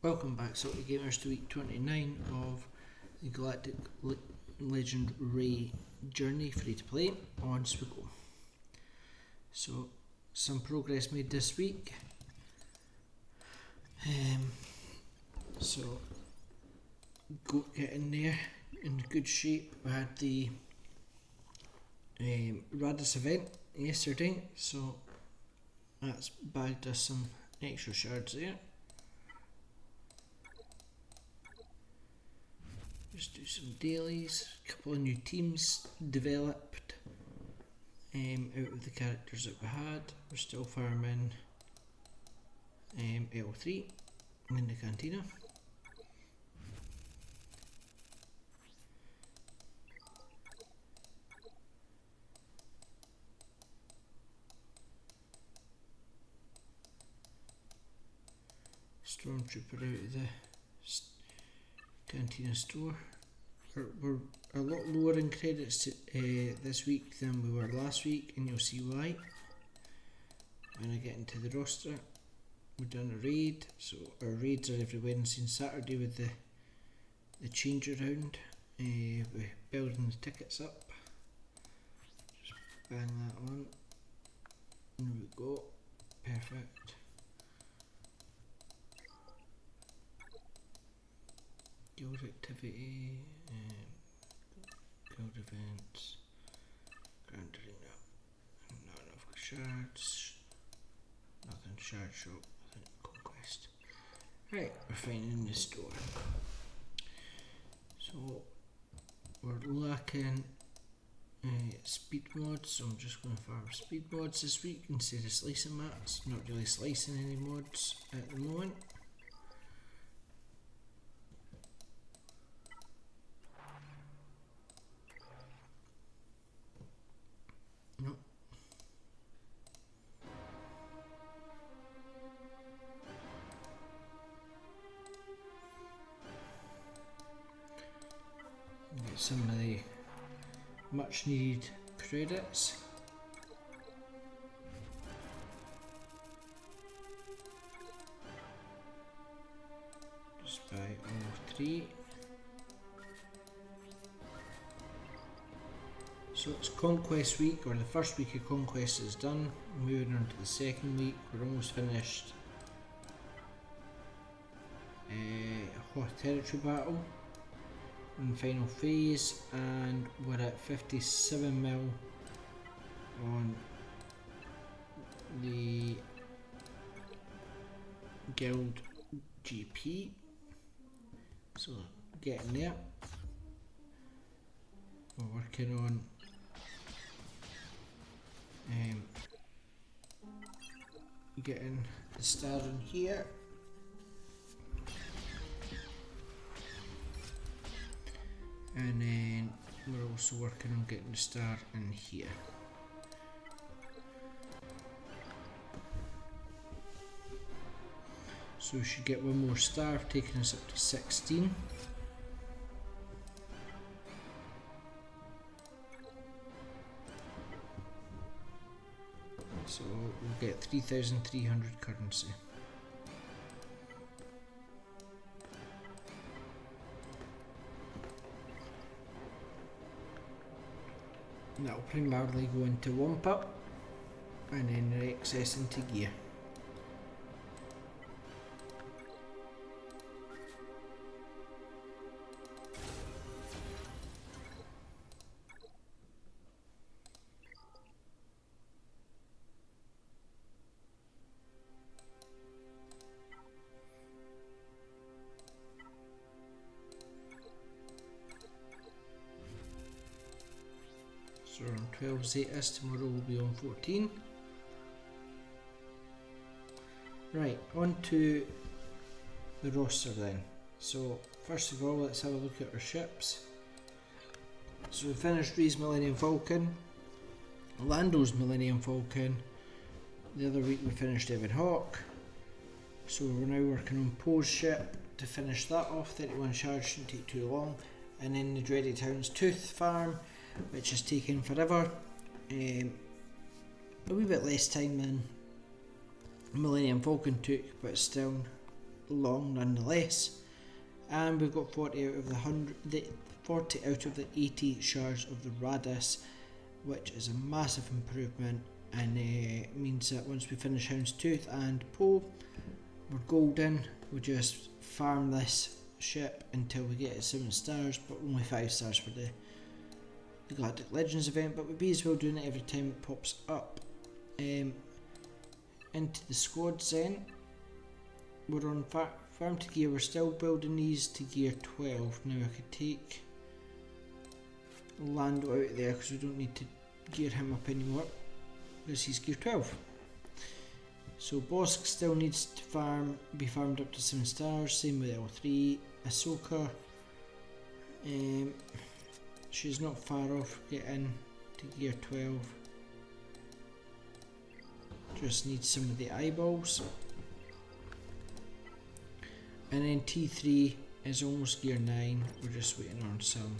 Welcome back, Salty Gamers, to week 29 of the Galactic Legend Ray Journey free to play on Swiggle. So, some progress made this week. So, getting there in good shape. We had the Radis event yesterday, so that's bagged us some extra shards there. Just do some dailies, a couple of new teams developed out of the characters that we had. We're still farming L3 in the cantina. Stormtrooper out of the cantina store. We're a lot lower in credits this week than we were last week, and you'll see why when I get into the roster. We've done a raid, so our raids are every Wednesday and Saturday with the change around. We're building the tickets up. Just bang that on. There we go. Perfect. Guild activity, guild events, Grand Arena, not enough shards, nothing shard shop, nothing Conquest. Right, we're finding the store. So, we're lacking speed mods, so I'm just going to farm speed mods this week instead of slicing mats. Not really slicing any mods at the moment. Get some of the much needed credits. Just buy all three. So it's Conquest week, or the first week of Conquest is done. Moving on to the second week, we're almost finished Hot Territory Battle in the final phase, and we're at 57 mil on the Guild GP, so getting there. We're working on getting the star in here. And then we're also working on getting the star in here. So we should get one more star, taking us up to 16. So we'll get 3,300 currency. That'll primarily go into Wump Up and then the excess into gear. So we're on 12 Zetas, tomorrow we'll be on 14. Right, on to the roster then. So first of all, let's have a look at our ships. So we finished Ray's Millennium Falcon, Lando's Millennium Falcon. The other week we finished Evan Hawk. So we're now working on Poe's ship to finish that off. 31 shards shouldn't take too long. And then the Dreaded Hound's Tooth farm, which is taking forever. A wee bit less time than Millennium Falcon took, but still long nonetheless. And we've got 40 out of the 40 out of the 80 shards of the Radis, which is a massive improvement, and means that once we finish Houndstooth and Poe, we're golden. We just farm this ship until we get 7 stars, but only 5 stars for the Galactic Legends event, but we'd be as well doing it every time it pops up. Into the squads then. We're on farm to gear. We're still building these to gear 12. Now I could take Lando out there because we don't need to gear him up anymore because he's gear 12. So Bosk still needs to be farmed up to 7 stars, same with L3. Ahsoka, she's not far off getting to gear 12. Just needs some of the eyeballs. And then T3 is almost gear 9, we're just waiting on some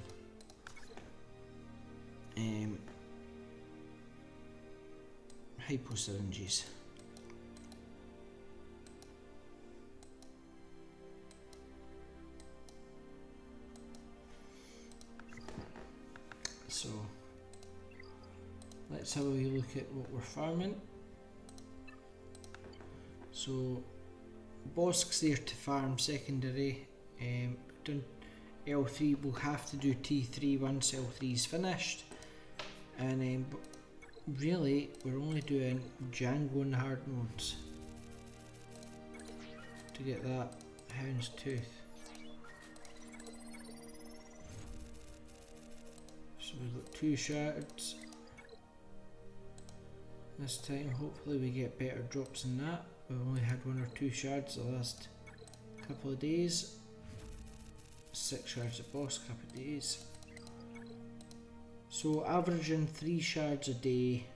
hypo syringes. So let's have a wee look at what we're farming. So Bosk's there to farm secondary. Done L3, we'll have to do T3 once L3 is finished, and but really we're only doing Django and hard modes to get that Houndstooth. So we've got 2 shards this time. Hopefully we get better drops than that. We've only had 1 or 2 shards the last couple of days. 6 shards at boss couple of days. So averaging 3 shards a day.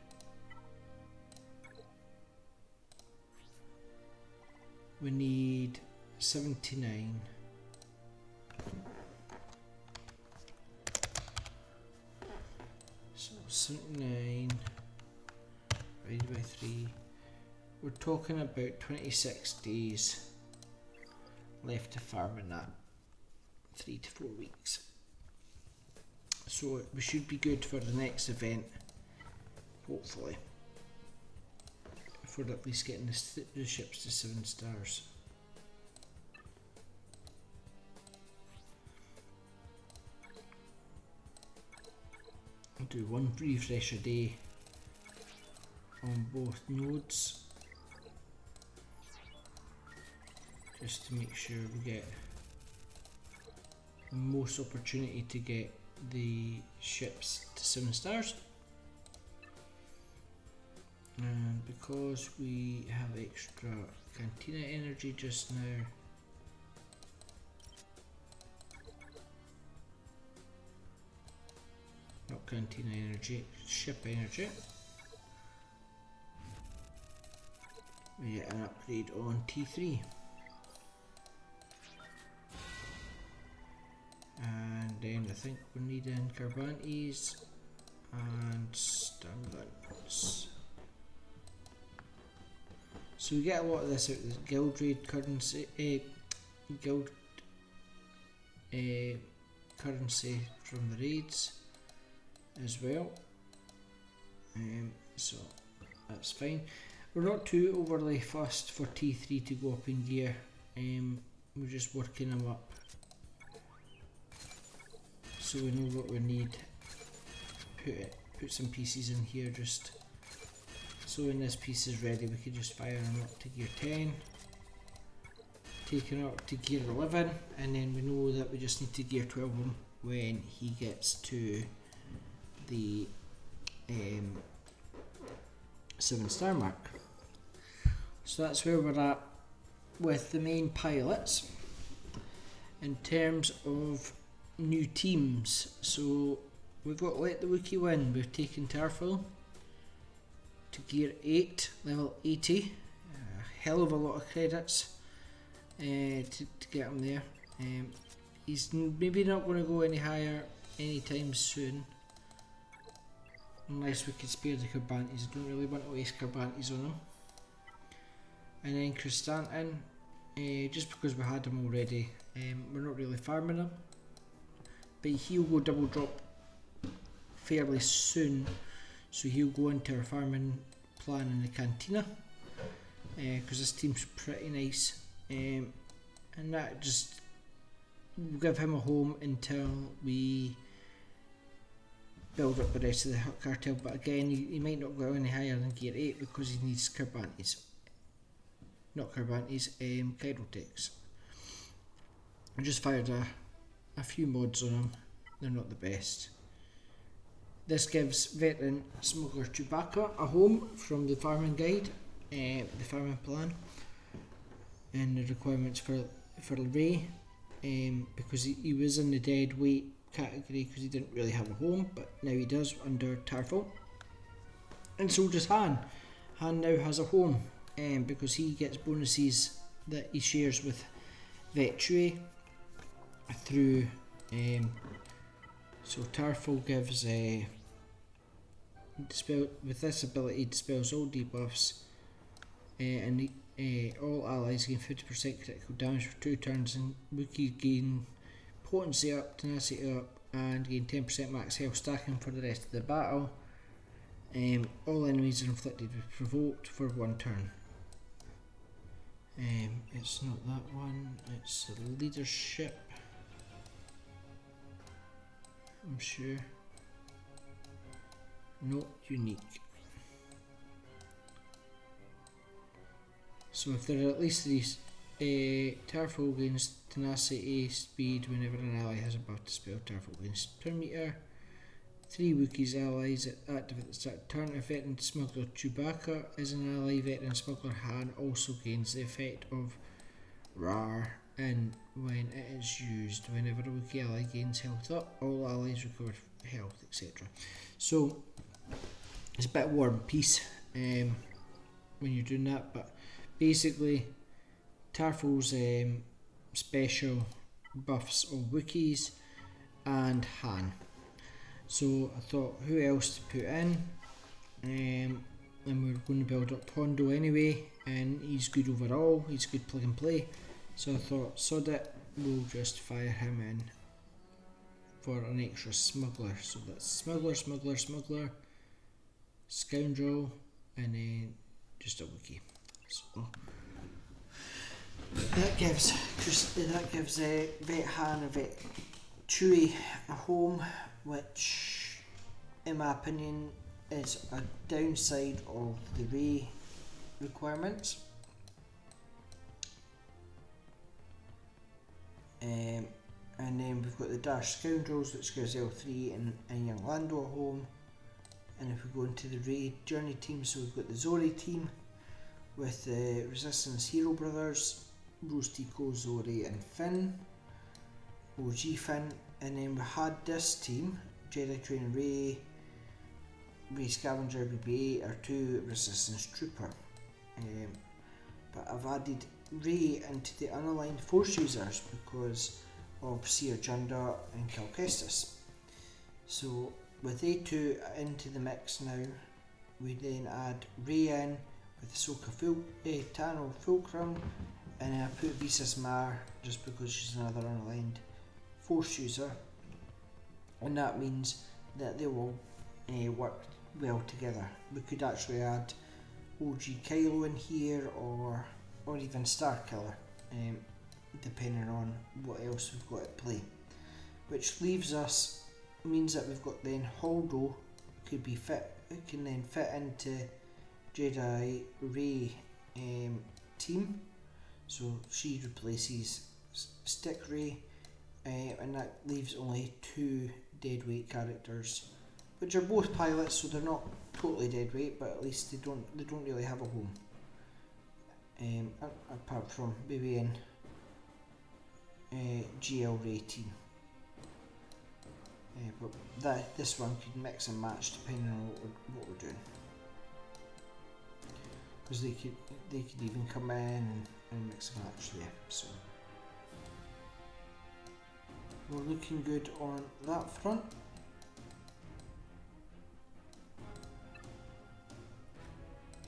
We need 79. So 79 divided by 3. We're talking about 26 days left to farm in that. 3 to 4 weeks. So we should be good for the next event, hopefully, for at least getting the ships to 7 stars. I'll do 1 refresh a day on both nodes, just to make sure we get the most opportunity to get the ships to 7 stars. And because we have extra Cantina energy just now, not Cantina energy, ship energy, we get an upgrade on T3. And then I think we're needing Carbantes and Stamens. So we get a lot of this out of the guild raid currency, currency from the raids as well. So that's fine. We're not too overly fussed for T3 to go up in gear. We're just working them up, so we know what we need. Put some pieces in here just so when this piece is ready we can just fire them up to gear 10, take him up to gear 11, and then we know that we just need to gear 12 him when he gets to the 7 star mark. So that's where we're at with the main pilots. In terms of new teams, so we've got Let the Wookiee Win. We've taken Tarful to gear 8, level 80. A hell of a lot of credits to get him there. He's maybe not going to go any higher anytime soon, unless we can spare the Carbantes. I don't really want to waste Carbantes on him. And then Chrysanthemum, just because we had him already. We're not really farming him, but he'll go double drop fairly soon, so he'll go into our farming plan in the cantina, because this team's pretty nice, and that just will give him a home until we build up the rest of the cartel. But again, he might not go any higher than gear 8 because he needs Carbantes. Not Carbantes, Chirotechs. I just fired a few mods on him, they're not the best. This gives veteran smuggler Chewbacca a home from the farming guide, the farming plan, and the requirements for Ray, because he was in the dead weight category because he didn't really have a home, but now he does under Tarful. And so does Han. Han now has a home, because he gets bonuses that he shares with Vetue through, so Tarful gives with this ability dispels all debuffs, and all allies gain 50% critical damage for 2 turns, and Wookiee gain potency up, tenacity up, and gain 10% max health stacking for the rest of the battle. All enemies are inflicted with provoked for 1 turn. It's not that one, it's the leadership, I'm sure. Not unique. So if there are at least 3, Tarful gains tenacity speed whenever an ally has a buff to spell. Tarful gains per meter. 3 Wookiees allies active at the start of turn. If veteran smuggler Chewbacca is an ally, veteran smuggler Han also gains the effect of RAR, and when it is used, whenever a Wookiee ally gains health up, all allies recover health, etc. So it's a bit of War and Peace when you're doing that, but basically Tarful's special buffs all Wookiees and Han. So I thought, who else to put in? And we're going to build up Hondo anyway, and he's good overall, he's good plug and play. So I thought, sod it, we'll just fire him in for an extra smuggler. So that's smuggler, scoundrel, and then just a Wookiee. So that gives Vet Han and Vet Chewie a home, which in my opinion is a downside of the Ray requirements. And then we've got the Dash Scoundrels, which gives L3 and Young Lando a home. And if we go into the Ray Journey team, so we've got the Zori team with the Resistance Hero Brothers, Rose Tico, Zori and Finn, OG Finn. And then we had this team, Jedi Train Ray, Ray Scavenger BB-8 are 2 Resistance Trooper. But I've added Ray into the unaligned Force users because of Seer Junda and Cal Kestis. So with A2 into the mix now, we then add Ray in with Ahsoka Tano Fulcrum, and I put Visas Mar just because she's another unaligned Force user, and that means that they will work well together. We could actually add OG Kylo in here, or even Starkiller, depending on what else we've got at play. Which means that we've got then Holdo can then fit into Jedi Ray team, so she replaces Stick Ray, and that leaves only 2 deadweight characters, which are both pilots, so they're not totally deadweight, but at least they don't really have a home. Apart from maybe in GL Ray team, but this one could mix and match depending on what we're doing, because they could even come in and mix and match there. So we're looking good on that front.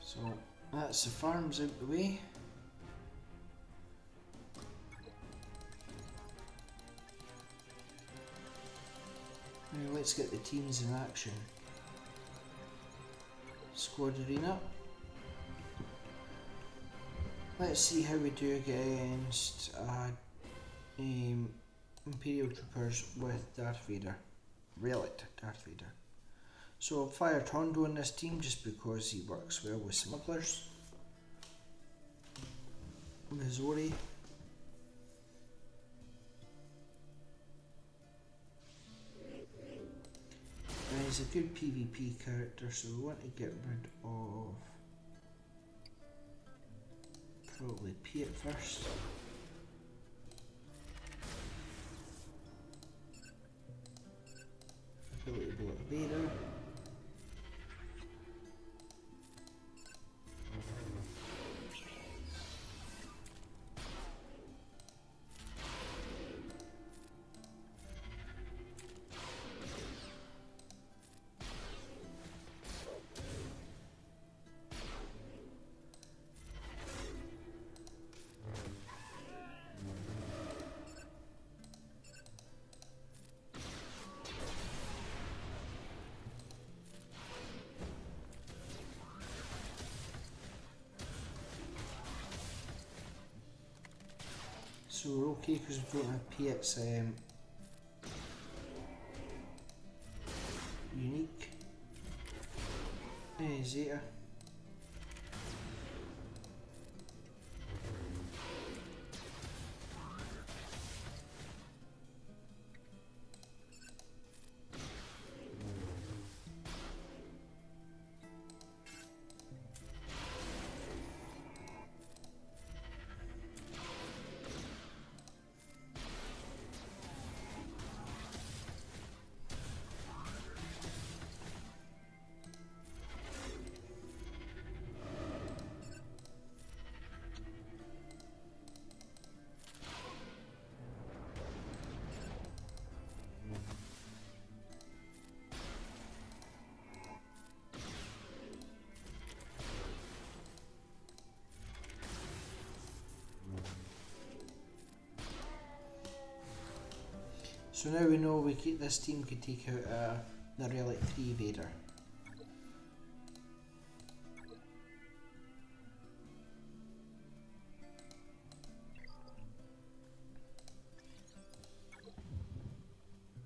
So that's the farms out the way. Now let's get the teams in action. Squad arena. Let's see how we do against Imperial Troopers with Darth Vader. Relic Darth Vader. So I've fired Hondo in this team just because he works well with smugglers. Missouri. And he's a good PvP character, so we want to get rid of probably Piet first. Ability Bullet Vader. So we're okay because we don't have Piet's unique. Hey, Zeta. So now we know this team could take out the Relic 3 Vader.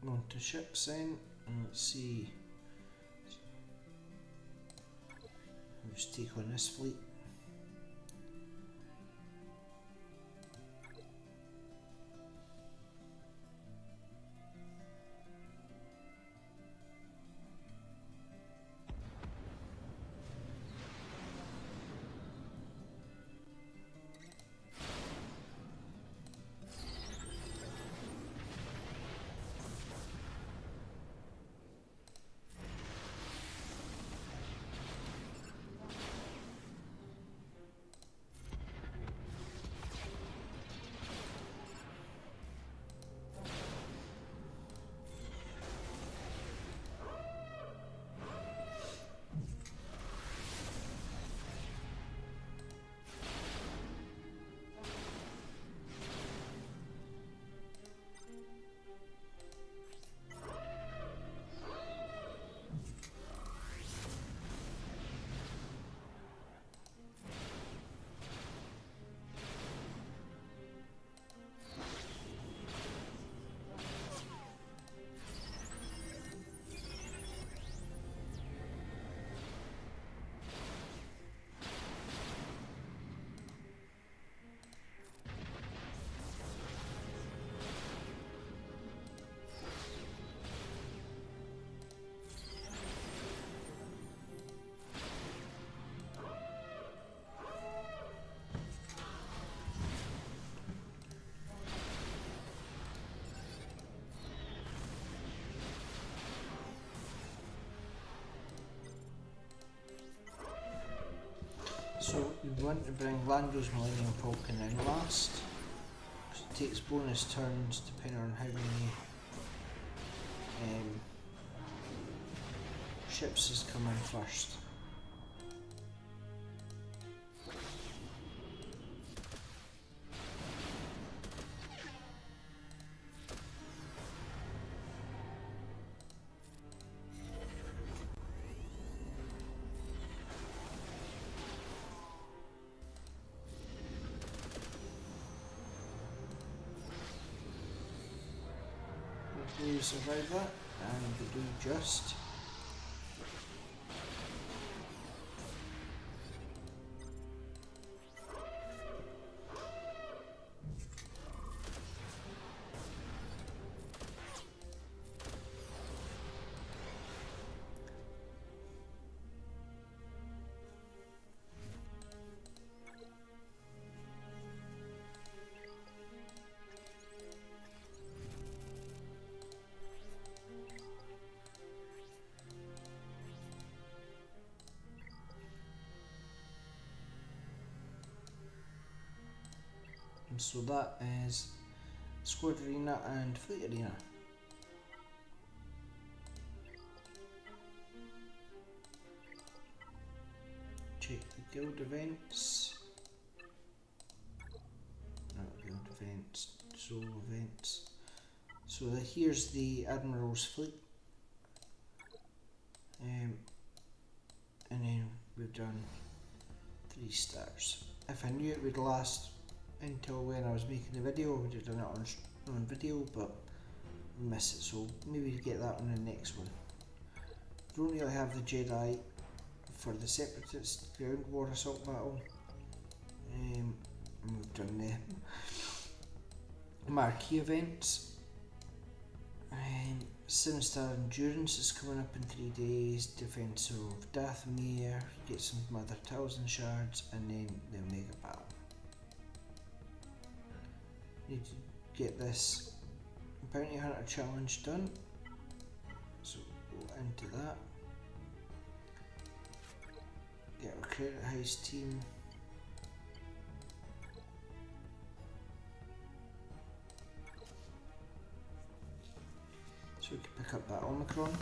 On to ships then, and let's see who's take on this fleet. So we want to bring Lando's Millennium Falcon in last, because it takes bonus turns depending on how many ships has come in first. we survive that, and we do just. And so that is Squad Arena and Fleet Arena. Check the guild events. Not guild events, solo events. So here's the Admiral's fleet. And then we've done 3 stars. If I knew it would last until when I was making the video, I would have done it on video, but I miss it, so maybe get that on the next one. Don't really have the Jedi for the Separatist ground war assault battle. We've done the marquee events. 7-star endurance is coming up in 3 days. Defense of Dathomir, get some Mother Talzin shards, and then the Omega battle. Need to get this bounty hunter challenge done, so we'll go into that. Get our credit heist team. So we can pick up that Omicron.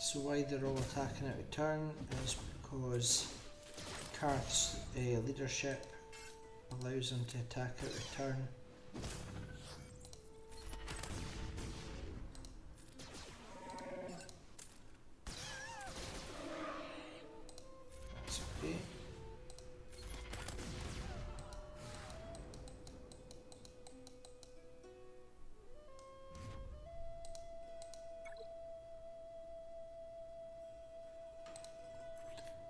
So why they're all attacking at return is because Karth's leadership allows them to attack at return. That's okay.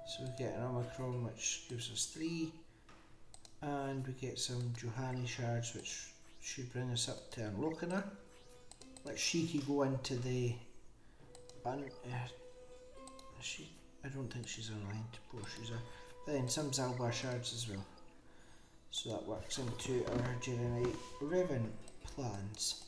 So we get an Omicron which gives us 3, and we get some Juhani shards which should bring us up to Unlocking. Like she could go into the I don't think she's online to poor she's a, but then some Zalbar shards as well. So that works into our Jedi Knight Revan plans.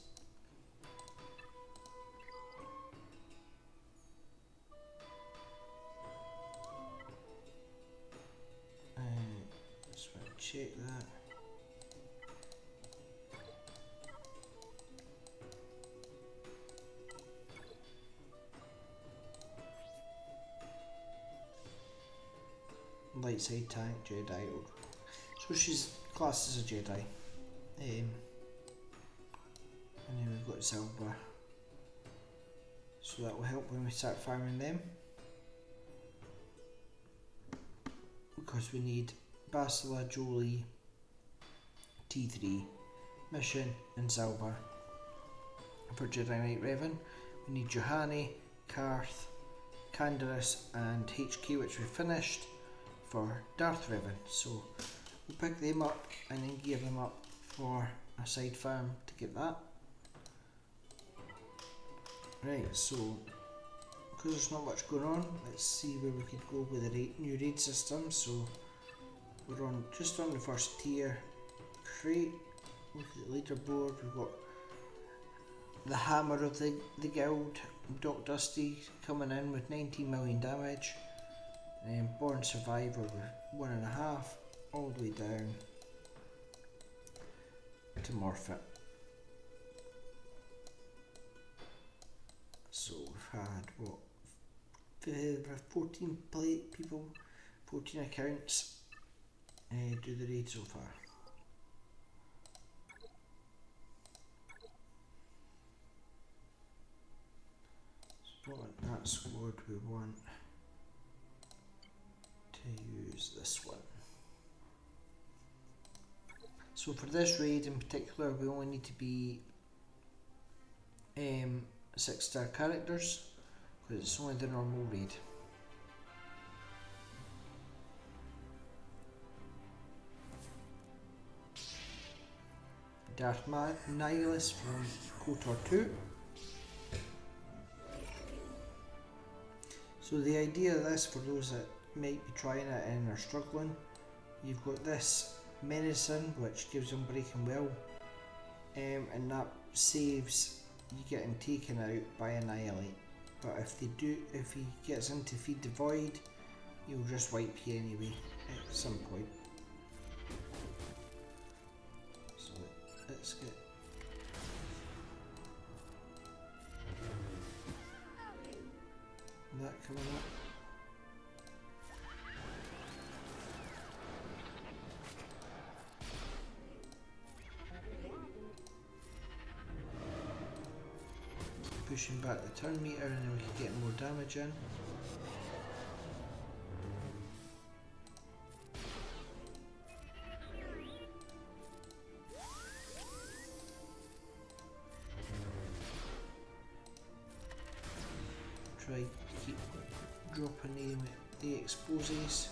Just want to check that. Light side tank Jedi. So she's classed as a Jedi. And then we've got Zalbar. So that will help when we start farming them. Because we need Bastila, Jolie, T3, Mission and Zalbar. For Jedi Knight Revan we need Juhani, Karth, Canderous and HK, which we finished for Darth Revan. So we'll pick them up and then gear them up for a side farm to get that. Right, so because there's not much going on, let's see where we could go with the new raid system. So we're on just on the first tier, 3. Look at the leaderboard. We've got the hammer of the guild, Doc Dusty, coming in with 19 million damage. And then Born Survivor with 1.5, all the way down to Morphit. So we've had what, 14 people, 14 accounts do the raid so far. So not that squad, we want to use this one. So for this raid in particular, we only need to be 6-star characters, because it's only the normal raid. Darth Nihilus from KOTOR 2. So the idea of this, for those that might be trying it and are struggling, you've got this Menacing, which gives them Breaking Will, and that saves you getting taken out by Annihilate. But if he gets into Feed the Void, he'll just wipe you anyway at some point. So let's get that coming up. Pushing back the turn meter, and then we can get more damage in. Try to keep dropping the exposes.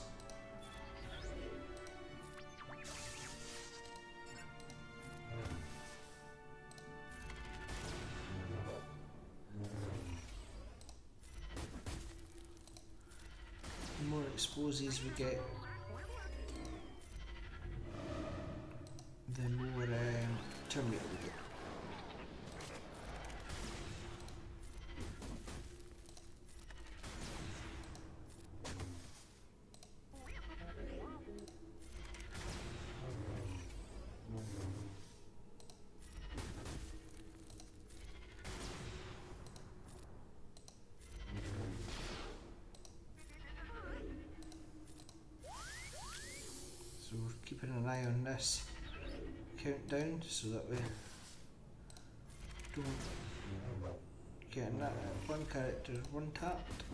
The more exposes we get, the more turn meter we get. So we're keeping an eye on this countdown so that we don't get that one character one tapped.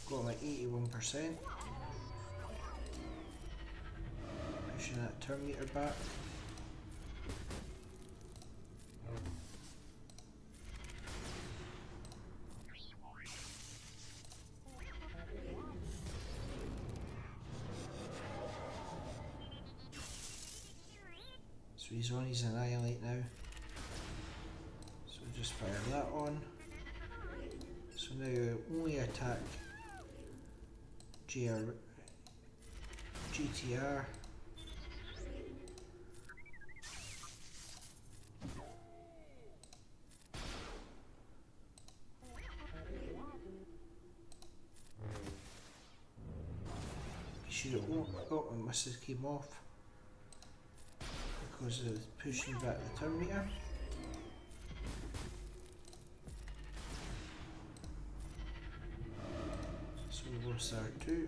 Got like 81%. Pushing that turn meter back. So he's on his Annihilate now. So just fire that on. So now only attack GTR. Should it won't, oh, it must have came off because of pushing back the turn meter. So we'll start 2.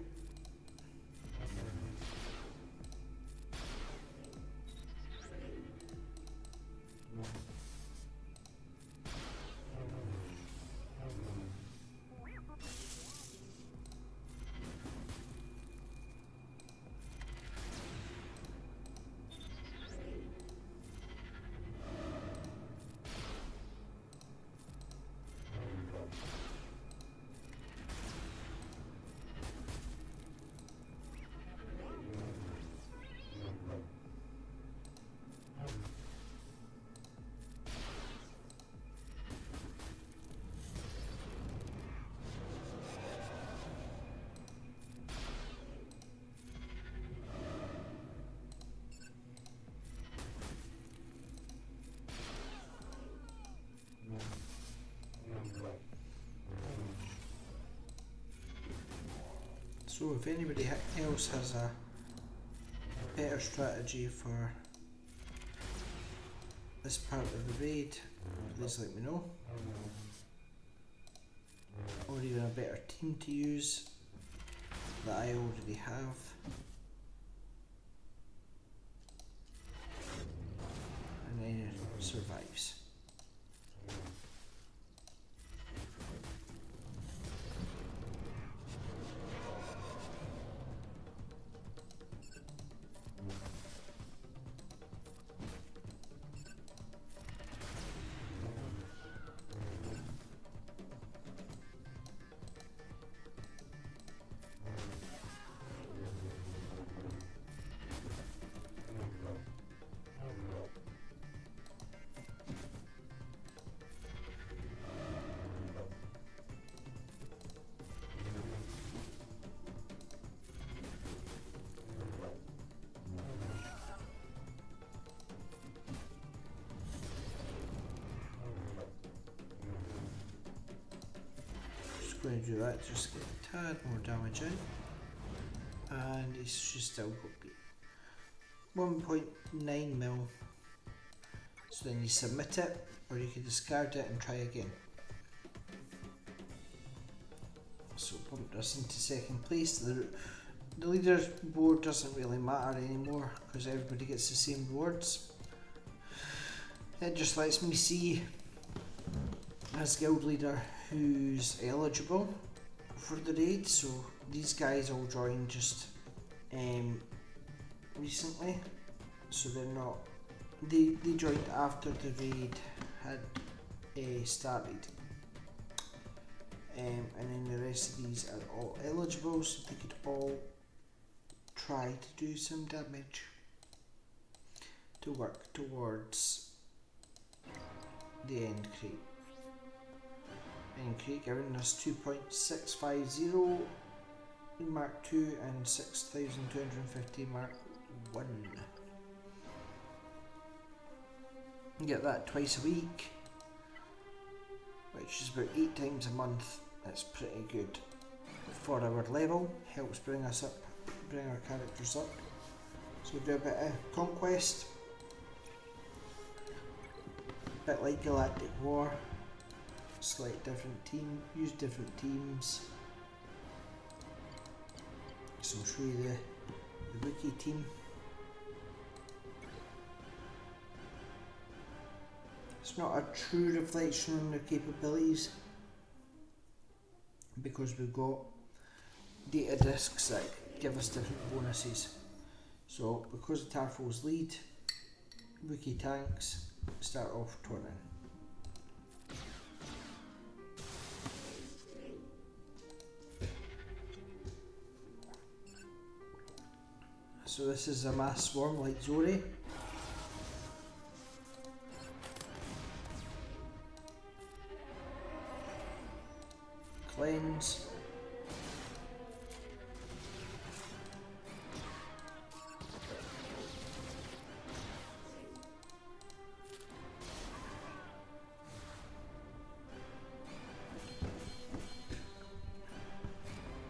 So if anybody else has a better strategy for this part of the raid, please let me know. Or even a better team to use that I already have. And then it survives. Going to do that, just get a tad more damage in, and it's just still got 1.9 mil. So then you submit it, or you can discard it and try again. So bumped us into second place. The leaders board doesn't really matter anymore because everybody gets the same rewards. It just lets me see as guild leader who's eligible for the raid. So these guys all joined just recently, so they're not, they joined after the raid had started, and then the rest of these are all eligible, so they could all try to do some damage to work towards the end crate. And crate giving us 2.650 Mark II and 6,250 Mark I. You get that twice a week, which is about 8 times a month. That's pretty good for our level. Helps bring us up, bring our characters up. So we do a bit of Conquest, a bit like Galactic War. Select different team, use different teams. So I'll show you the wiki team. It's not a true reflection on their capabilities because we've got data discs that give us different bonuses. So because the Tarfos lead, wiki tanks start off turning. So this is a mass swarm like Zori. Cleanse.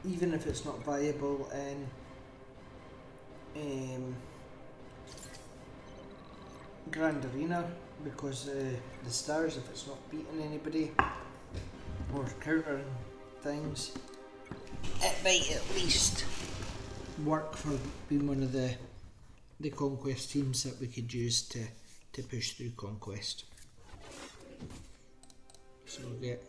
Even if it's not viable in Grand Arena, because the stars, if it's not beating anybody or countering things, it might at least work for being one of the Conquest teams that we could use to push through Conquest. So we'll get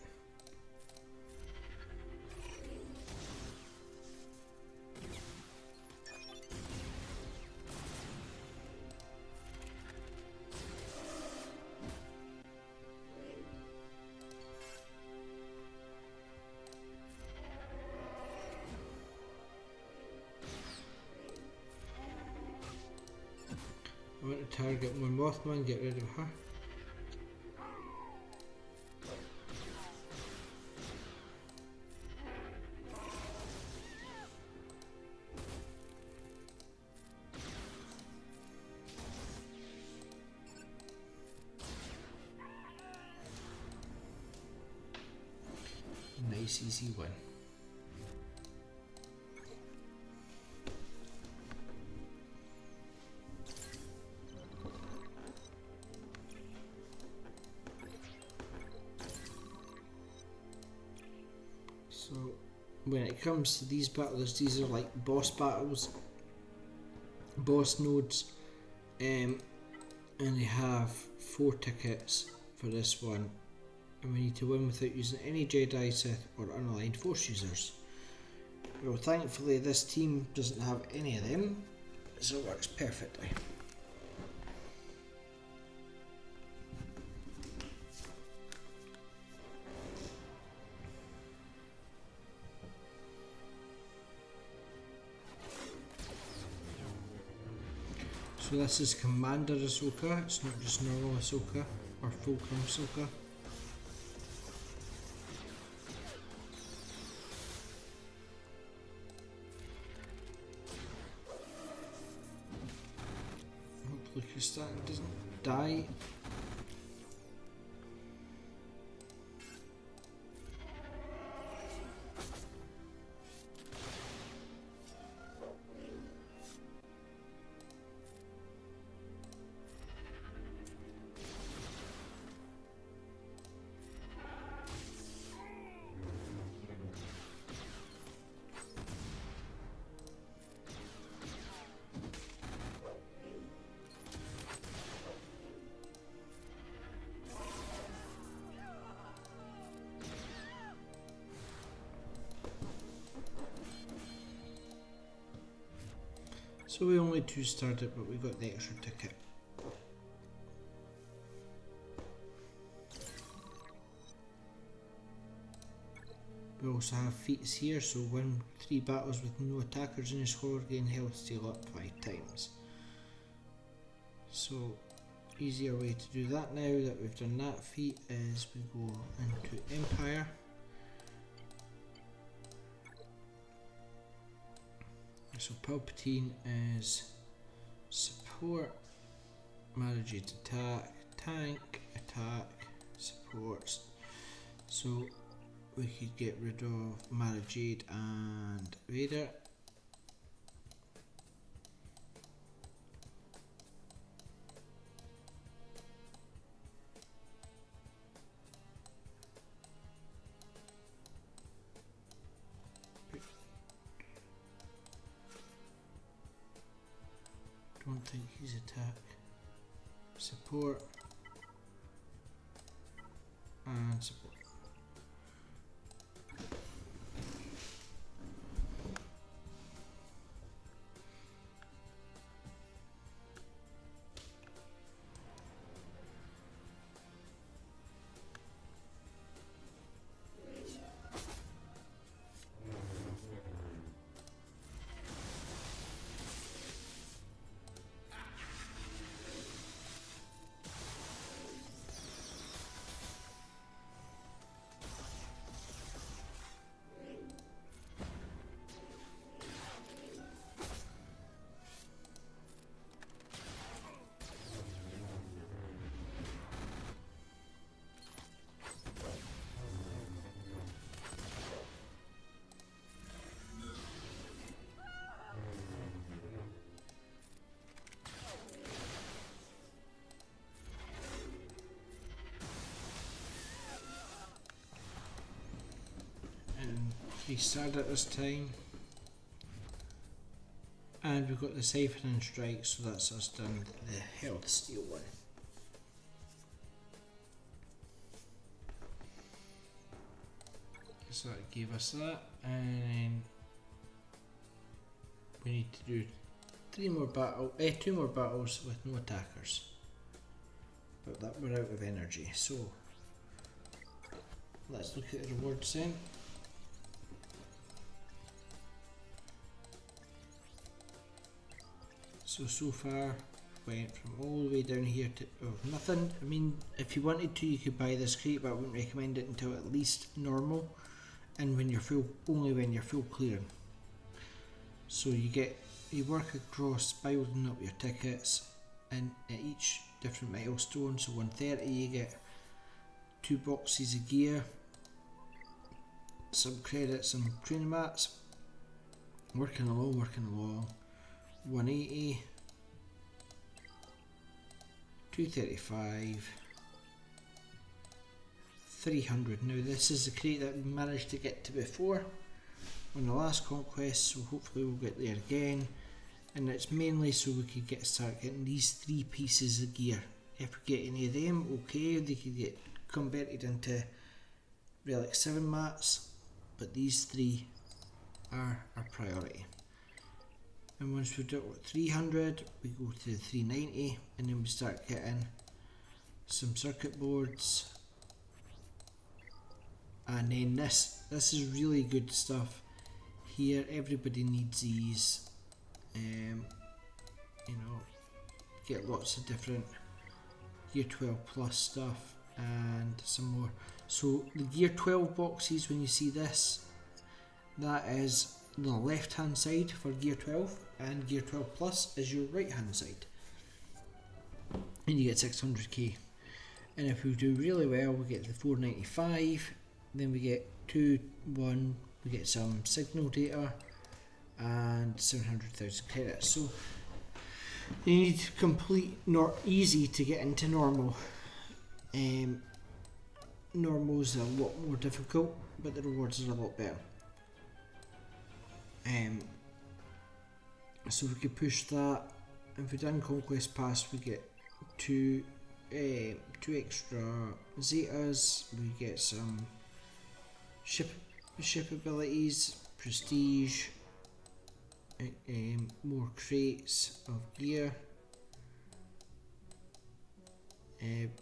I want to target one Mothman, get rid of her. Nice easy win. when it comes to these battles, these are like boss battles, boss nodes, and they have 4 tickets for this one, and we need to win without using any Jedi, Sith or unaligned Force users. Well, thankfully this team doesn't have any of them, so it works perfectly. So this is Commander Ahsoka, it's not just normal Ahsoka or Fulcrum Ahsoka. Hopefully Kristen doesn't die. So we only 2-starred it, but we got the extra ticket. We also have feats here, so win 3 battles with no attackers in your squad, gain health steal up 5 times. So, easier way to do that now that we've done that feat is we go into Empire. So Palpatine is support, managed attack, tank, attack, supports. So we could get rid of Mara Jade and Vader. Don't think he's attack. Support and support. He started at this time, and we've got the siphoning strike, so that's us done the health steal one. So that gave us that, and then we need to do 2 more battles with no attackers, but that we're out of energy. So let's look at the rewards then. So far went from all the way down here to nothing. I mean, if you wanted to, you could buy this crate, but I wouldn't recommend it until at least normal, and when you're only when you're full clearing. So you work across building up your tickets, and at each different milestone. So 130, you get 2 boxes of gear, some credits, some training mats. Working along. 180, 235, 300. Now this is the crate that we managed to get to before, on the last Conquest, so hopefully we'll get there again. And it's mainly so we could start getting these 3 pieces of gear. If we get any of them, okay, they could get converted into Relic 7 mats, but these 3 are our priority. And once we've got 300, we go to the 390, and then we start getting some circuit boards. And then this is really good stuff here. Everybody needs these. You know, get lots of different Gear 12 Plus stuff and some more. So the Gear 12 boxes, when you see this, that is the left hand side for Gear 12, and Gear 12 Plus is your right hand side, and you get 600k. And if we do really well, we get the 495, then we get 1, we get some signal data and 700,000 credits. So you need to complete easy to get into normal. Normal is a lot more difficult, but the rewards are a lot better. So we could push that. If we done Conquest Pass, we get two extra Zetas. We get some ship abilities, prestige, more crates of gear.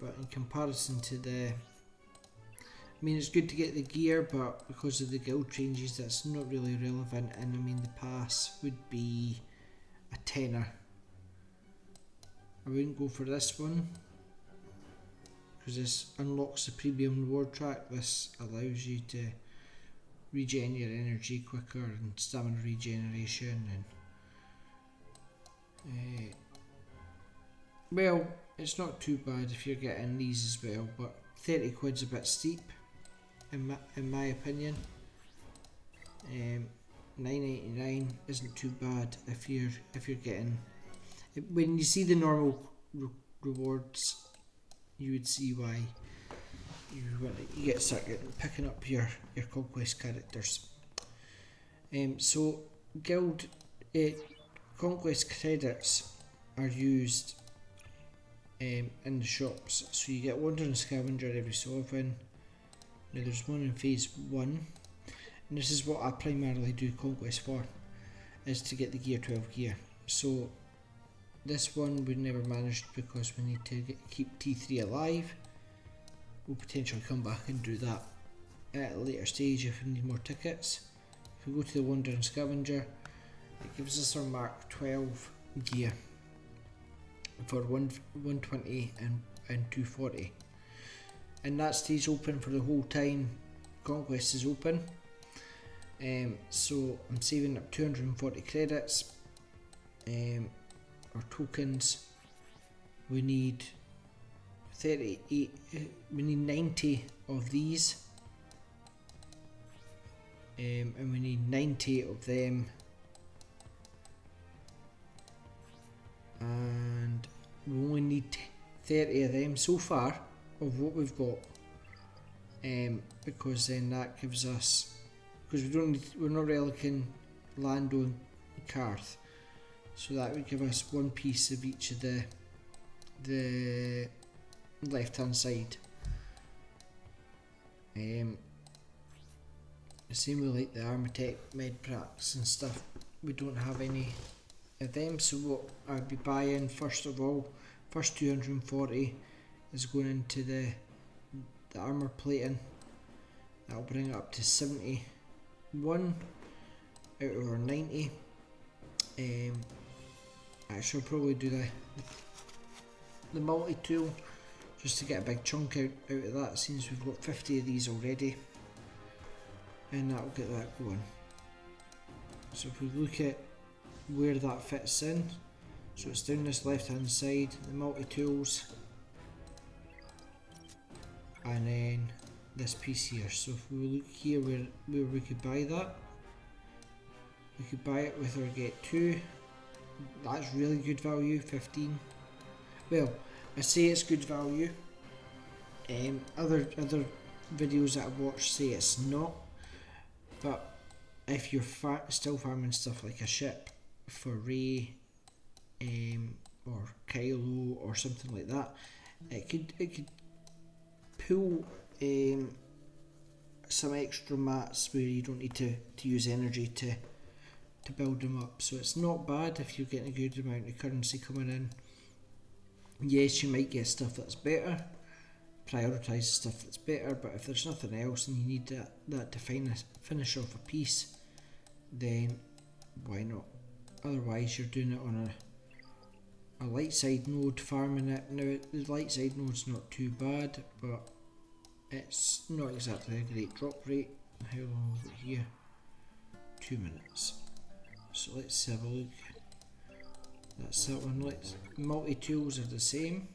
But in comparison to I mean, it's good to get the gear, but because of the guild changes, that's not really relevant. And I mean, the pass would be a tenner. I wouldn't go for this one, because this unlocks the premium reward track. This allows you to regen your energy quicker and stamina regeneration, and well, it's not too bad if you're getting these as well, but 30 quid's a bit steep in my opinion. 9.99 isn't too bad if you're getting, when you see the normal rewards, you would see why you start picking up your Conquest characters. So guild Conquest credits are used in the shops. So you get Wandering Scavenger every so often. Now there's one in phase 1, and this is what I primarily do Conquest for, is to get the Gear 12 gear. So this one we never managed because we need to keep T3 alive. We'll potentially come back and do that at a later stage if we need more tickets. If we go to the Wandering Scavenger, it gives us our Mark 12 gear for 120 and 240, and that stays open for the whole time Conquest is open. So I'm saving up 240 credits or tokens. We need 38, we need 90 of these, and we need 90 of them, and we only need 30 of them so far of what we've got, because then that gives us, because we're not relicing Lando and Karth, so that would give us one piece of each of the left hand side. Same with like the Armatech med packs and stuff, we don't have any of them. So what I'd be buying, first of all, first 240 is going into the armor plating. That'll bring it up to 71 out of our 90. I shall probably do the multi-tool just to get a big chunk out of that, since we've got 50 of these already, and that'll get that going. So if we look at where that fits in, so it's down this left hand side, the multi-tools, and then this piece here. So if we look here where we could buy that, we could buy it with our get 2. That's really good value, 15. Well, I say it's good value. Other videos that I've watched say it's not, but if you're still farming stuff like a ship for Ray, or Kylo or something like that, it could pull some extra mats where you don't need to use energy to build them up. So it's not bad if you're getting a good amount of currency coming in. Yes, you might get stuff that's better, prioritise stuff that's better, but if there's nothing else and you need that to finish off a piece, then why not? Otherwise you're doing it on a light side node, farming it. Now the light side node's not too bad, but it's not exactly a great drop rate. How long is it here? 2 minutes. So let's have a look. That's that one. Multi-tools are the same.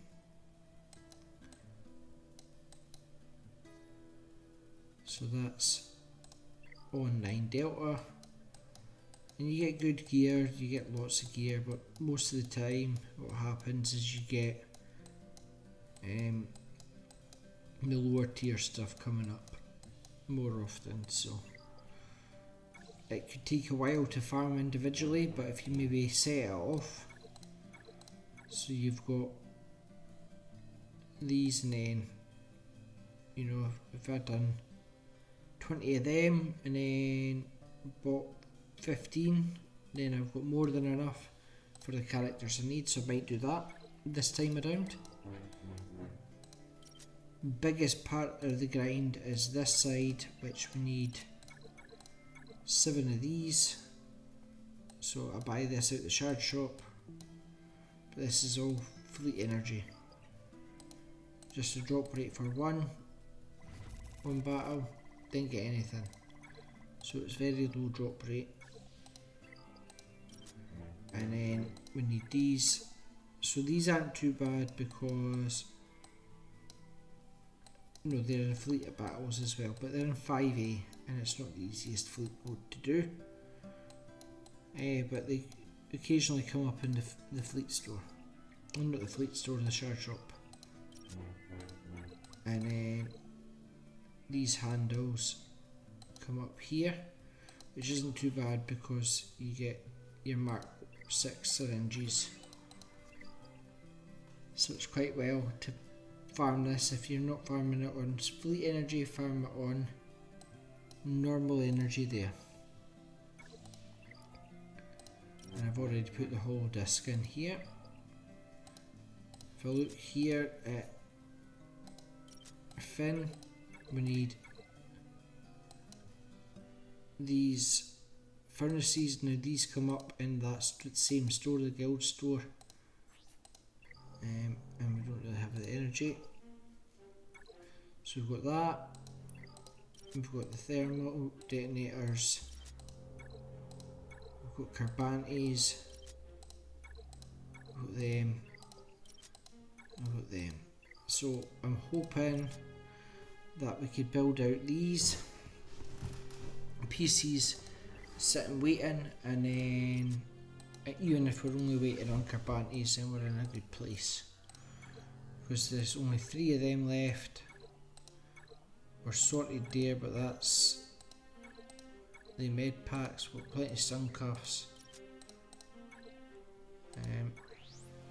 So that's on 9 Delta. And you get good gear, you get lots of gear, but most of the time what happens is you get the lower tier stuff coming up more often. So it could take a while to farm individually, but if you maybe set it off, so you've got these, and then, you know, if I've done 20 of them and then bought 15, then I've got more than enough for the characters I need, so I might do that this time around. Biggest part of the grind is this side, which we need 7 of these. So I buy this out the shard shop, but this is all fleet energy. Just a drop rate for one battle, didn't get anything. So it's very low drop rate. And then we need these. So these aren't too bad because no, they're in fleet of battles as well, but they're in 5A and it's not the easiest fleet mode to do. But they occasionally come up in the fleet store. Well, not the fleet store, the shard shop. And then these handles come up here, which isn't too bad because you get your Mark 6 syringes. So it's quite well to farm this. If you're not farming it on fleet energy, farm it on normal energy there. And I've already put the whole disc in here. If I look here at Finn, we need these furnaces. Now these come up in that same store, the guild store, and we don't really have the energy. So we've got that, we've got the thermal detonators, we've got carbantes, we've got them, we've got them. So I'm hoping that we could build out these PCs sitting waiting, and then even if we're only waiting on carbantes, then we're in a good place, because there's only 3 of them left. We're sorted there, but that's the med packs. We've got plenty of sun cuffs,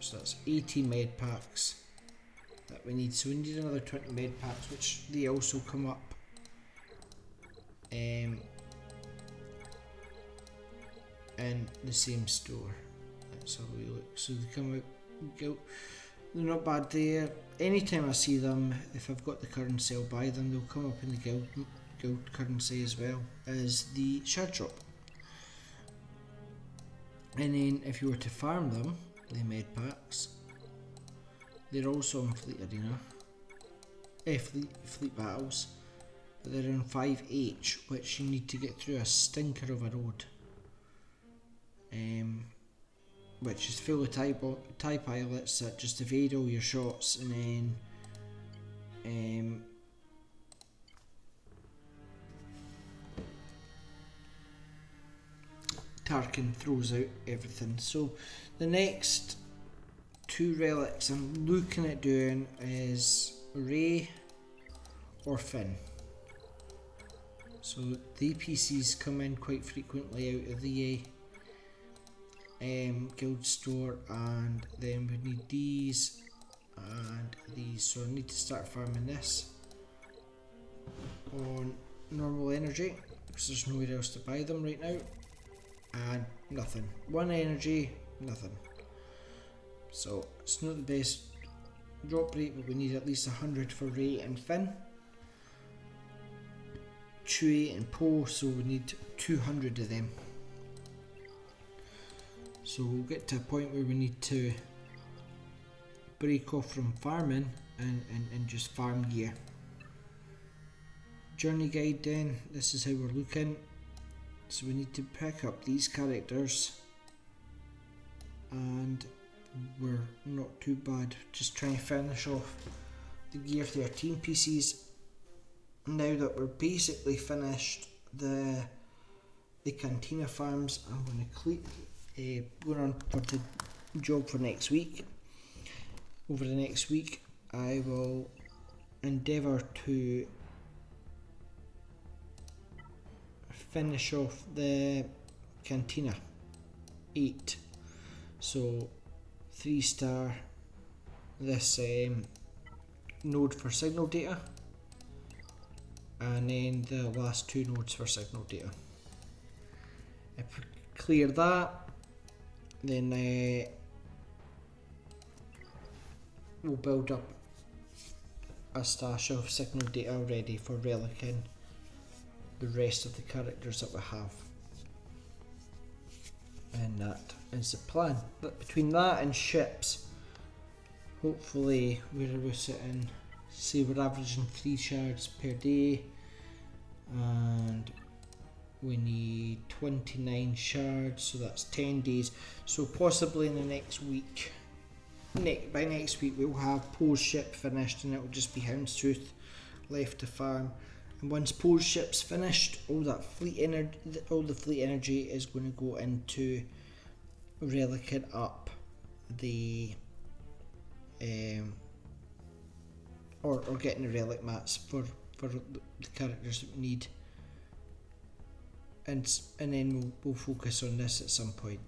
so that's 80 med packs that we need. So we need another 20 med packs, which they also come up in the same store. Let's have a wee look. So they come out, they're not bad there. Anytime I see them, if I've got the currency, I'll buy them. They'll come up in the guild currency as well as the shard shop. And then if you were to farm them, the med packs, they're also in fleet arena, fleet battles, but they're in 5H, which you need to get through a stinker of a road, which is full of TIE pilots that just evade all your shots, and then Tarkin throws out everything. So the next 2 relics I'm looking at doing is Rey or Finn. So the PCs come in quite frequently out of the guild store, and then we need these and these, so I need to start farming this on normal energy because there's nowhere else to buy them right now, and nothing, 1 energy, nothing. So it's not the best drop rate, but we need at least 100 for Ray and Finn, Chewie and Poe, so we need 200 of them. So we'll get to a point where we need to break off from farming and just farm gear. Journey guide then, this is how we're looking. So we need to pick up these characters, and we're not too bad. Just trying to finish off the Gear 13 PCs. Now that we're basically finished the Cantina farms, I'm going to go on for the job for next week. Over the next week I will endeavour to finish off the Cantina 8, so 3-star this node for signal data, and then the last 2 nodes for signal data. If we clear that, then we'll build up a stash of signal data ready for relicing the rest of the characters that we have. And that is the plan. But between that and ships, hopefully we're sitting, say we're averaging 3 shards per day, and we need 29 shards, so that's 10 days. So possibly in the next week, by next week we'll have Poe's ship finished, and it will just be Houndstooth left to farm. And once Poe's ship's finished, all the fleet energy is going to go into relicing up the or getting the relic mats for the characters that we need, and then we'll focus on this at some point.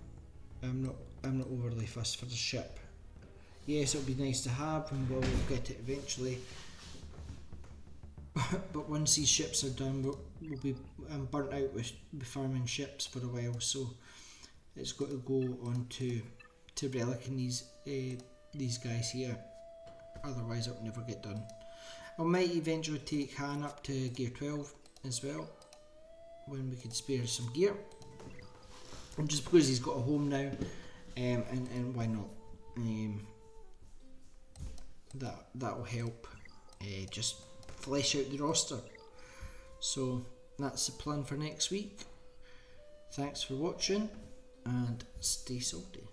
I'm not overly fussed for the ship. Yes, it'll be nice to have, and we'll get it eventually. But once these ships are done, we'll be burnt out with farming ships for a while, so it's got to go on to relicing these guys here. Otherwise, it'll never get done. I might eventually take Han up to Gear 12 as well, when we can spare some gear. And just because he's got a home now, and why not? That'll help just flesh out the roster. So that's the plan for next week. Thanks for watching, and stay salty.